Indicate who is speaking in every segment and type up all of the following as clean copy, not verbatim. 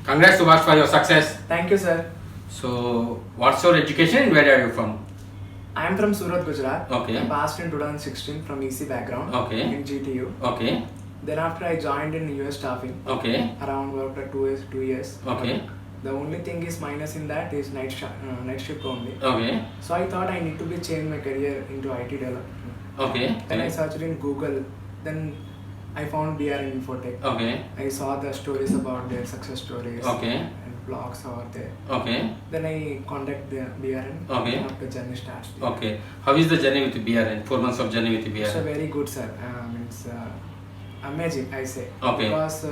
Speaker 1: Congrats Subhash for your success.
Speaker 2: Thank you, sir.
Speaker 1: So, what's your education and where are you from?
Speaker 2: I am from Surat, Gujarat.
Speaker 1: Okay.
Speaker 2: I passed in 2016 from ECE background
Speaker 1: Okay.
Speaker 2: in GTU.
Speaker 1: Okay.
Speaker 2: Then after I joined in US staffing.
Speaker 1: Okay.
Speaker 2: Around worked at 2 years.
Speaker 1: Okay.
Speaker 2: The only thing is minus in that is night shift only.
Speaker 1: Okay.
Speaker 2: So I thought I need to be change my career into IT development.
Speaker 1: Okay.
Speaker 2: Then I searched in Google. Then I found BR in INFOTECH.
Speaker 1: Okay.
Speaker 2: I saw the stories about their success stories.
Speaker 1: Okay.
Speaker 2: And blogs over there.
Speaker 1: Okay.
Speaker 2: Then I contact the BRN.
Speaker 1: Okay.
Speaker 2: After journey starts.
Speaker 1: Okay. How is the journey with BRN? 4 months of journey with
Speaker 2: It's
Speaker 1: BRN.
Speaker 2: very good, sir. It's amazing, I say.
Speaker 1: Okay.
Speaker 2: Because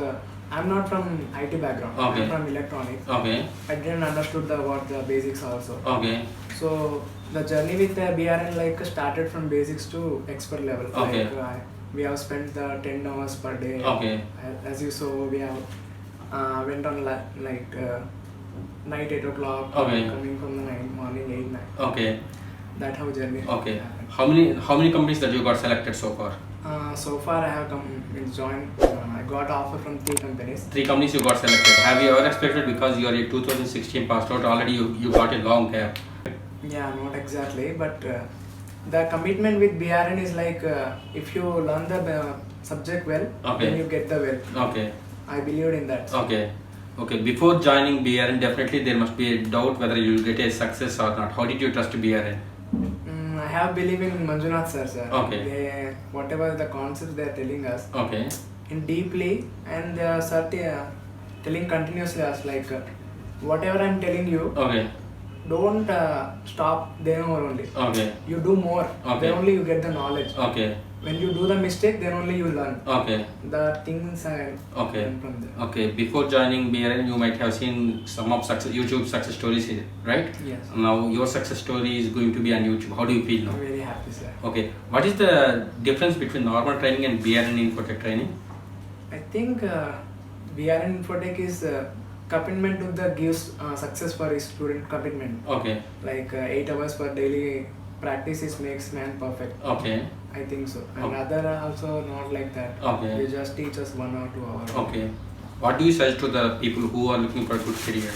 Speaker 2: I'm not from IT background.
Speaker 1: Okay.
Speaker 2: I'm from electronics.
Speaker 1: Okay.
Speaker 2: I didn't understood what the basics also.
Speaker 1: Okay.
Speaker 2: So the journey with the BRN like started from basics to expert level.
Speaker 1: Okay.
Speaker 2: Like, we have spent the 10 hours per day.
Speaker 1: Okay.
Speaker 2: As you saw, we have went on night 8 o'clock.
Speaker 1: Okay.
Speaker 2: Coming from the morning 8 9.
Speaker 1: Okay.
Speaker 2: That how journey.
Speaker 1: Okay.
Speaker 2: happened.
Speaker 1: How many companies that you got selected so far?
Speaker 2: So far I have joined. I got offer from 3 companies.
Speaker 1: 3 companies you got selected. Have you ever expected, because you are a 2016 passed out already, you got a long gap?
Speaker 2: Yeah, not exactly, but the commitment with BRN is like if you learn the subject well,
Speaker 1: Okay.
Speaker 2: then you get the well.
Speaker 1: Okay.
Speaker 2: I believed in that.
Speaker 1: Okay. Okay. Before joining BRN, definitely there must be a doubt whether you will get a success or not. How did you trust BRN?
Speaker 2: I have belief in Manjunath sir.
Speaker 1: Okay.
Speaker 2: Whatever the concepts they are telling us
Speaker 1: Okay.
Speaker 2: in deeply, and they are telling continuously us like whatever I'm telling you,
Speaker 1: Okay.
Speaker 2: don't stop there only.
Speaker 1: Okay.
Speaker 2: You do more.
Speaker 1: Okay.
Speaker 2: Then only you get the knowledge.
Speaker 1: Okay.
Speaker 2: When you do the mistake, then only you learn.
Speaker 1: Okay.
Speaker 2: The things I
Speaker 1: Okay.
Speaker 2: learn from there.
Speaker 1: Okay. Before joining BRN, you might have seen some of YouTube success stories, right?
Speaker 2: Yes.
Speaker 1: Now your success story is going to be on YouTube. How do you feel now?
Speaker 2: I'm very happy, sir.
Speaker 1: Okay. What is the difference between normal training and BRN INFOTECH training?
Speaker 2: I think BRN Infotech is commitment to the gives success for his student commitment.
Speaker 1: Okay.
Speaker 2: Like 8 hours per daily practice makes man perfect.
Speaker 1: Okay.
Speaker 2: I think so. And
Speaker 1: Okay.
Speaker 2: other are also not like that.
Speaker 1: Okay.
Speaker 2: They just teach us 1 or 2 hours.
Speaker 1: Okay. What do you suggest to the people who are looking for a good career?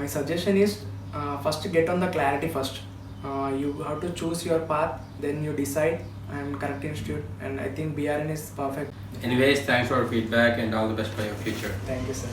Speaker 2: My suggestion is first get on the clarity first. You have to choose your path, then you decide and correct institute, and I think BRN is perfect.
Speaker 1: Anyways, thanks for your feedback and all the best for your future.
Speaker 2: Thank you, sir.